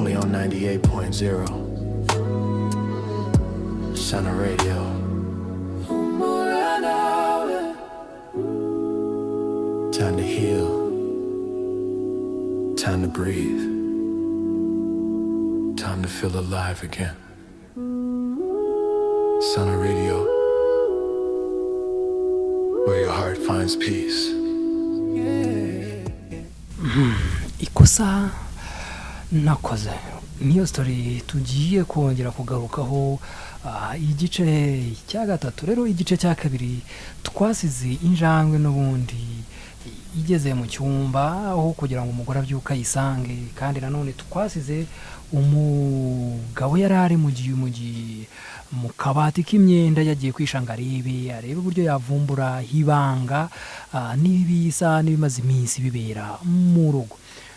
Only on 98.0 Center Radio. Time to heal. Time to breathe. Time to feel alive again. Center Radio, where your heart finds peace. Ikosa nakoze niyo story tugiye kongera kugarukaho igice cya gatatu. Rero igice cya kabiri twasize injangwe n'ubundi igeze mu cyumba aho kugira ngo umugore abyuka yisange, kandi nanone twasize umugabo yarari mu kabati k'imyenda yagiye kwishanga arebe uburyo yavumbura hibanga n'ibisa n'ibimaze iminsi bibera mu rugo.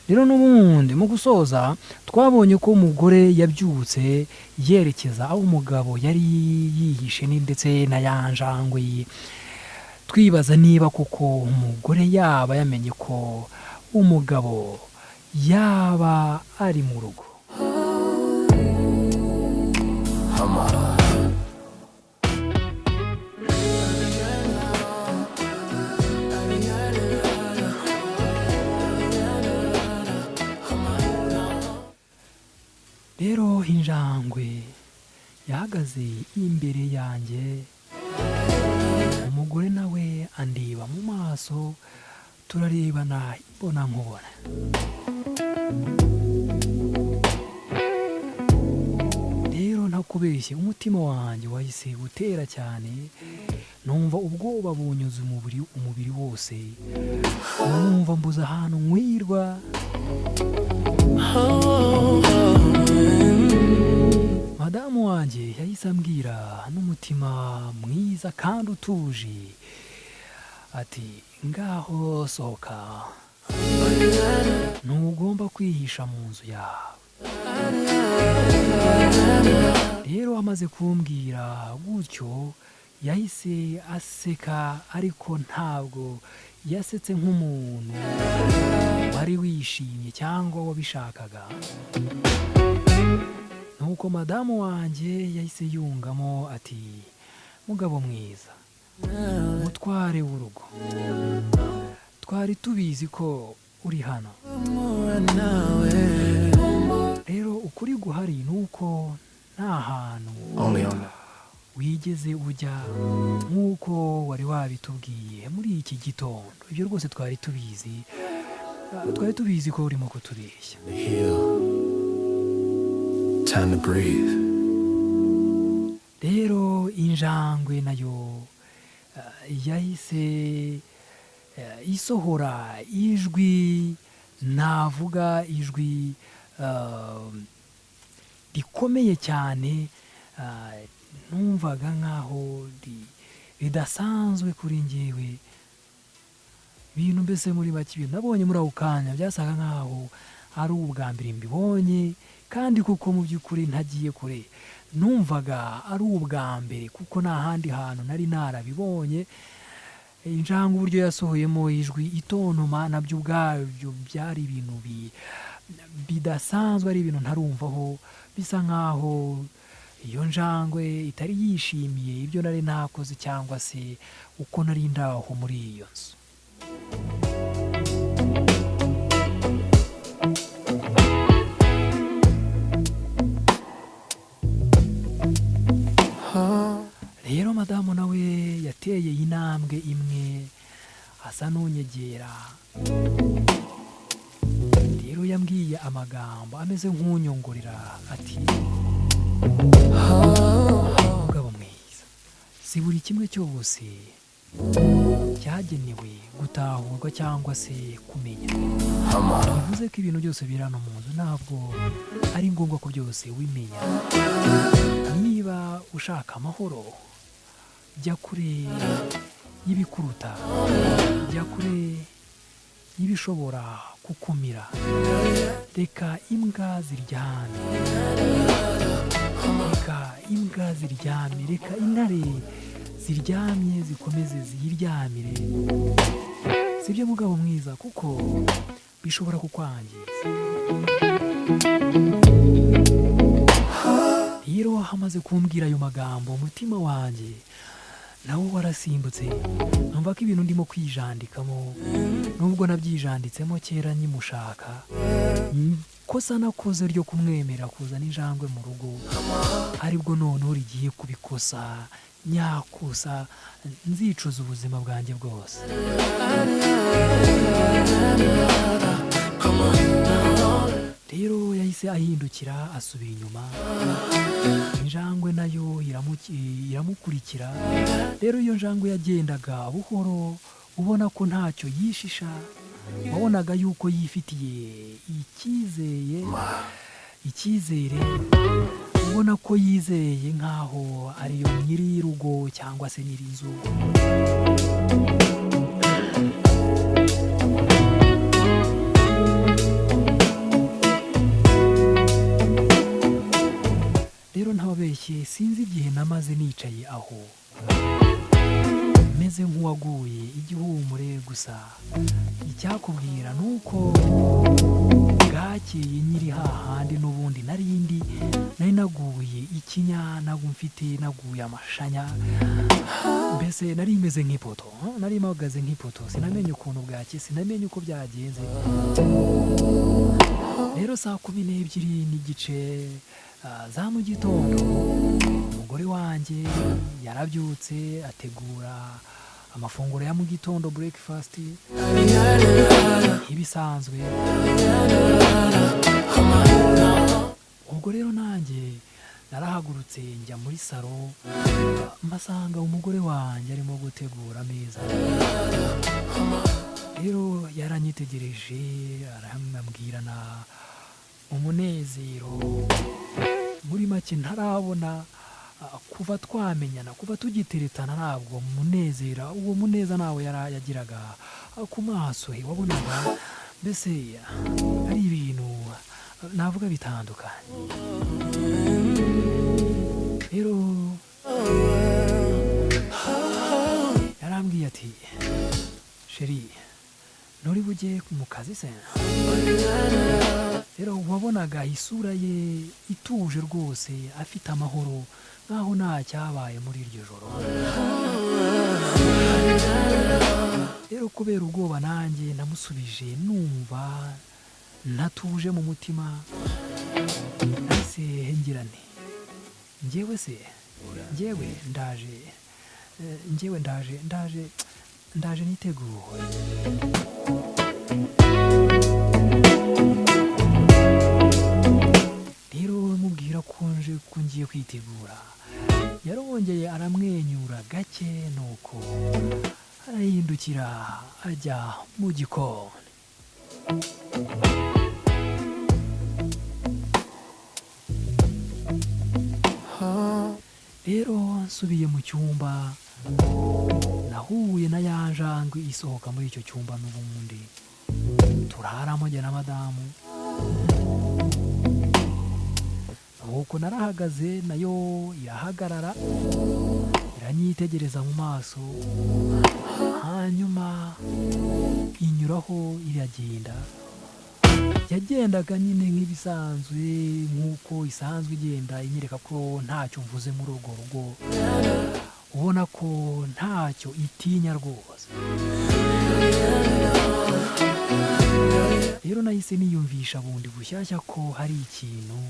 Rero n'ubundi mu gusoza twabonye ko umugore yabyutse yerekeza aho umugabo yari yihishe ndetse na yanjangwe ye. Twibaza niba kuko umugore yaba yamenye ko umugabo yaba ari mu rugo. Rero injangwe yahagaze imbere yanjye, umugore nawe andeba mu maso, turarebana imbona nkubona. Rero ntakubeshye umutima wanjye wahise utera cyane, numva ubwoba bunyuze umubiri wose, numva mbuze ahantu nkwirwa. Madamu wanjye yahise ambwira n'umutima mwiza kandi utuje ati, ngaho sohoka, ntugomba kwihisha mu nzu yawe. Rero amaze kumbwira gutyo yahise aseka, ariko ntabwo yasetse nk'umuntu wari wishimye cyangwa wabishakaga. Nuko madamu wanjye yahise yungamo ati, mugabo mwiza, mutware w'urugo, twari tubizi ko uri hano. Rero ukuri guhari nuko nta hantu wigeze ujya nk'uko wari wabitubwiye muri iki gitondo. Ibyo rwose twari tubizi ko urimo kutubeshya. Time to breathe. Rero injangwe nayo yahise isohora ijwi, navuga ijwi rikomeye cyane, numvaga nkaho ridasanzwe kuri njyewe. Ibintu mbese muri make ibintu nabonye muri ako kanya byasaga nkaho ari ubwa mbere mbibonye, kandi kuko mu by'ukuri ntagiye kure, numvaga ari ubwa mbere kuko nta handi hantu nari narabibonye. Injangwe uburyo yasohoyemo ijwi itontoma nabyo ubwabyo byari ibintu bidasanzwe, ari ibintu ntarumvaho, bisa nkaho iyo njangwe itari yishimiye ibyo nari nakoze cyangwa se uko nari ndaho muri iyo nzu. Rero madamu nawe yateye intambwe imwe asa n'unyegera. Rero yambwiye amagambo ameze nk'unyongorera ati, mugabo mwiza, si buri kimwe cyose cyagenewe gutahurwa cyangwa se kumenya. Bivuze ko ibintu byose biri hano mu nzu ntabwo ari ngombwa ko byose wimenya. Niba ushaka amahoro, jya kure y'ibikuruta, jya kure y'ibishobora kukumira. Reka imbwa ziryame, reka intare ziryamye zikomeze ziyiryamire. Sibyo mugabo mwiza, kuko bishobora kukwangiza. hamaze kumbwira ayo magambo umutima wanjye nawo warasimbutse numva ko ibintu ndimo kwijandikamo nubwo nabyijanditsemo kera nyimushaka kosa nakoze ryo kumwemera kuzana injangwe mu rugo aribwo noneho rigiye kubikosa nyakosa nzicuza ubuzima bwanjye bwose. Rero yahise ahindukira asubira inyuma, injangwe nayo iramukurikira. Rero iyo njangwe yagendaga buhoro ubona ko ntacyo yishisha, wabonaga yuko yifitiye icyizere, ubona ko yizeye nk'aho ariyo nyiri rugo cyangwa se nyiri inzu. Rero ntababeshye sinzi igihe namaze nicaye aho meze nk'uwaguye igihumure, gusa icyakubwira nuko bwakeye nyiri hahandi n'ubundi nari naguye ikinya, naguye amashanya, mbese nari meze nk'ipoto, nari mpagaze nk'ipoto, sinamenye ukuntu bwakeye, sinamenye uko byagenze. Rero saa 12:30 za mu gitondo umugore wanjye yarabyutse ategura amafunguro ya mu gitondo, breakfast nk'ibisanzwe. Ubwo rero nanjye narahagurutse njya muri salo, mbasanga umugore wanjye arimo gutegura ameza. Rero yaranyitegereje arambwirana umunezero muri make ntarabona kuva twamenyana, kuva tugiteretana, ntabwo munezera uwo muneza nawe yagiraga ku maso he, wabonaga mbese ari ibintu navuga bitandukanye. Rero yarambwiye ati, sheri nuri bujye mu kazi se? Rero wabonaga isura ye ituje rwose, afite amahoro nkaho nta cyabaye muri iryo joro. Rero kubera ubwoba nanjye namusubije numva natuje mu mutima, ese ngira nti ndaje niteguye. Rero mubwira ko ngiye kwitegura, yarongeye aramwenyura gake, nuko arahindukira ajya mu gikoni. Rero nsubiye mu cyumba nahuye na ya njangwe isohoka muri icyo cyumba, n'ubundi turaramo jye na madamu. Nuko narahagaze, nayo irahagarara iranyitegereza mu maso, hanyuma inyuraho iragenda. Yagendaga nyine nk'ibisanzwe, nk'uko isanzwe igenda inyereka ko ntacyo mvuze muri urwo rugo, ubona ko ntacyo itinya rwose. Rero nahise niyumvisha bundi bushyashya ko hari ikintu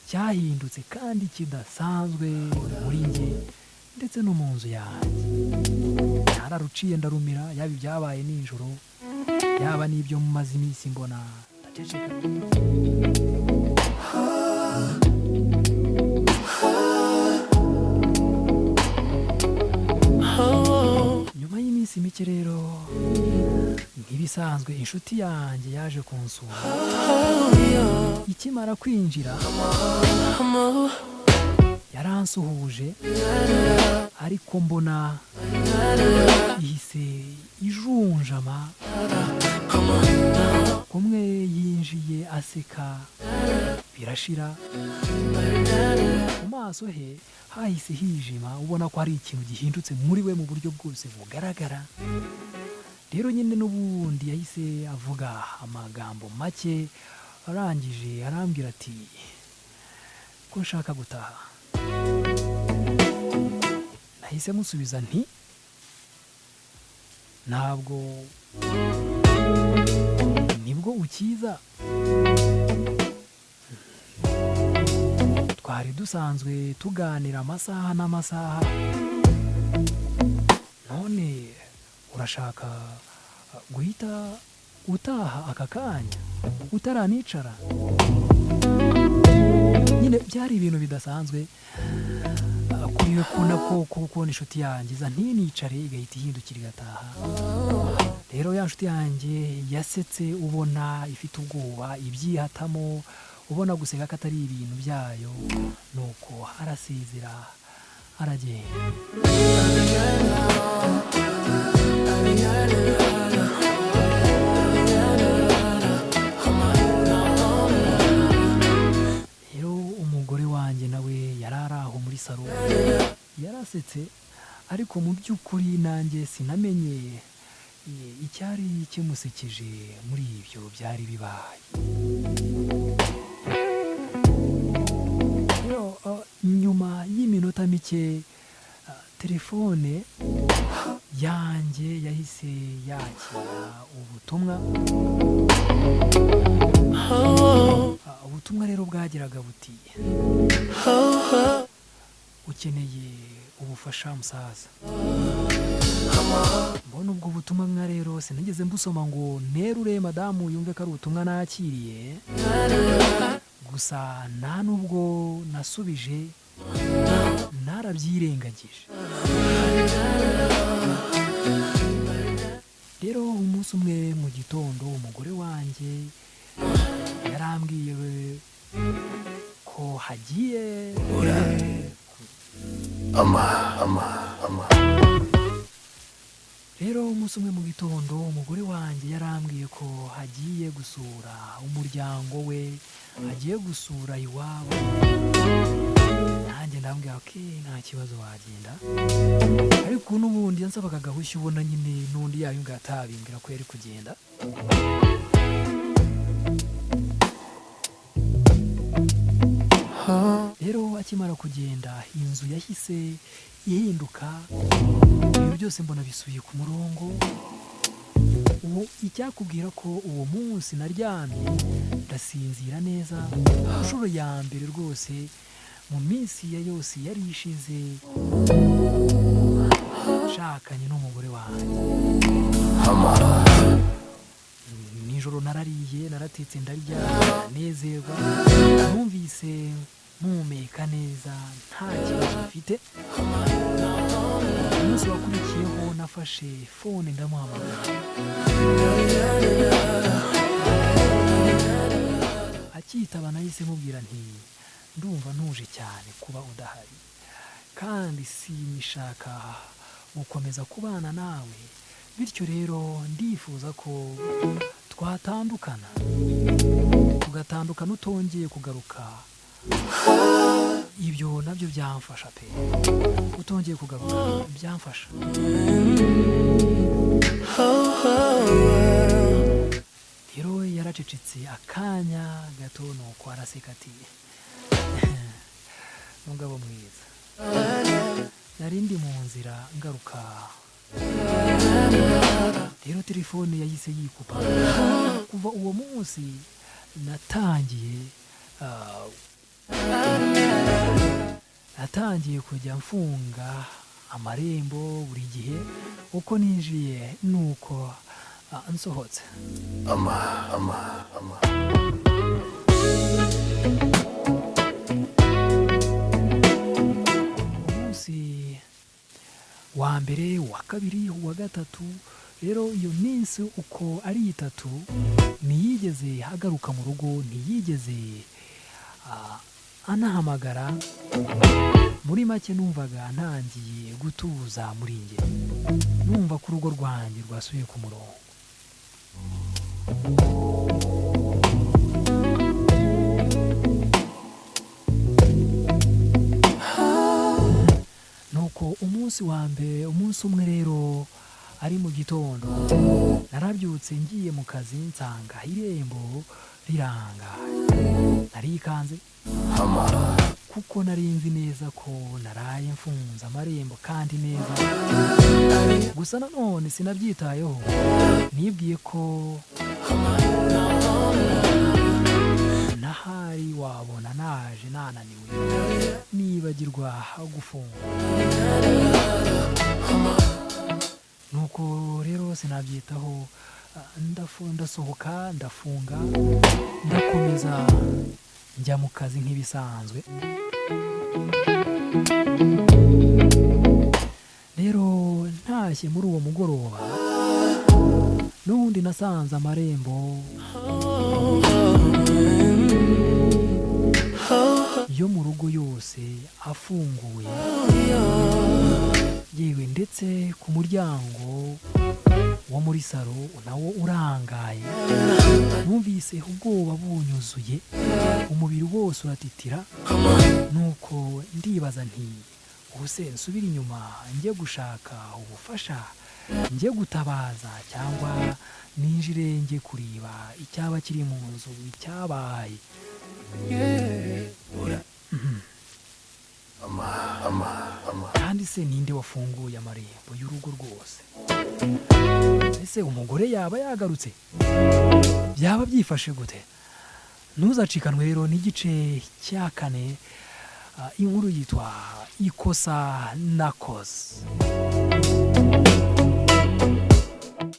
cyahindutse kandi kidasanzwe muri njye ndetse no mu nzu yanjye. Nararuciye ndarumira, yaba ibyabaye nijoro yaba n'ibyo mumaze iminsi mbona, ndaceceka. Nyuma y'iminsi mike rero nk'ibisanzwe inshuti yanjye yaje kunsura. Ikimara kwinjira yaransuhuje, ariko mbona ihise ijunjama. Kumwe yinjiye aseka birashira, mu maso he hahise hijima, ubona ko hari ikintu gihindutse muri we mu buryo bwose bugaragara. Rero nyine n'ubundi yahise avuga amagambo make, arangije arambwira ati, ko nshaka gutaha. Nahise musubiza nti ntabwo nibwo ukiza, twari dusanzwe tuganira amasaha n'amasaha, none urashaka guhita utaha aka kanya utaranicara? Nyine byari ibintu bidasanzwe kuriwe kubona inshuti yanjye iza ntinicare igahita ihindukira igataha. Rero ya nshuti yanjye yasetse ubona ifite ubwoba, ibyihatamo, ubona guseka ko atari ibintu byayo, nuko arasezera aragenda. Rero umugore wanjye nawe yari ari aho muri salo, yarasetse, ariko mu by'ukuri nanjye sinamenye icyari kimusekeje muri ibyo byari bibaye. Nyuma y'iminota mike telefone yanjye yahise yakira ubutumwa. Ubutumwa rero bwagiraga buti: ukeneye ubufasha musaza. Mbona ubwo butumwa nka rero sinigeze mbusoma ngo nerure madamu yumve ko ari ubutumwa nakiriye, gusa nta nubwo nasubije, narabyirengagije. Rero umunsi umwe mu gitondo umugore wanjye yarambwiye ko hagiye Rero umunsi umwe mu gitondo umugore wanjye yarambwiye ko hagiye gusura umuryango we, agiye gusura iwabo. Nanjye ndambwira ko nta kibazo wagenda, ariko n'ubundi yansabaga gahushya, ubona nyine n'undi yayunga atabimbwira ko yari kugenda. Rero akimara kugenda inzu yahise ihinduka, ibintu byose mbona bisubiye ku murongo. Ubu icyakubwira ko uwo munsi naryamye ndasinzira neza, inshuro ya mbere rwose mu minsi ya yose yari ishize nshakanye n'umugore wanjye. Nijoro narariye, naratetse, ndarya, nanezerwa, numvise mpumeka neza, nta kibazo mfite. Umunsi wakurikiyeho nafashe fone ndamuhamagara. Akitaba nahise mubwira nti ndumva ntuje cyane kuba udahari, kandi sinishaka gukomeza kubana nawe, bityo rero ndifuza ko twatandukana, tugatandukana utongeye kugaruka. Ibyo nabyo byamfasha pe, utongeye kugaruka byamfasha. Rero yaracecetse akanya gato, nuko araseka ati mugabo mwiza, nari ndi mu nzira ngaruka. Rero telefone yahise yikupa. Kuva uwo munsi natangiye kujya mfunga amarembo buri gihe, uko ninjiye nuko nsohotse. Umunsi wa mbere, wa kabiri, wa gatatu, rero iyo minsi uko ari itatu ntiyigeze agaruka mu rugo, ntiyigeze anahamagara. Muri make numvaga ntangiye gutuza muri njye, numva ko urugo rwanjye rwasubiye ku murongo. Nuko umunsi wa mbere, umunsi umwe rero ari mu gitondo, narabyutse ngiye mu kazi nsanga irembo rirangaye. Narikanze kuko nari nzi neza ko naraye mfunze amarembo kandi neza. Gusa nanone sinabyitayeho, nibwiye ko nahari wabona naje nananiwe nibagirwa gufunga. Nuko rero sinabyitaho, ndasohoka ndafunga ndakomeza njya mu kazi nk'ibisanzwe. Rero ntashye muri uwo mugoroba n'ubundi nasanze amarembo yo mu rugo yose afunguye, yewe ndetse ku muryango wo muri salo nawo urangaye. Numvise ubwoba bunyuzuye, umubiri wose uratitira. Nuko ndibaza nti ubuse nsubira inyuma njye gushaka ubufasha, njye gutabaza, cyangwa ninjire njye kureba icyaba kiri mu nzu icyabaye. Kandi se ninde wafunguye amarembo y'urugo rwose? Ese umugore yaba yagarutse? Byaba byifashe gute? Ntuzacikanwe rero n'igice cya 4. Inkuru yitwa Ikosa Nakoze.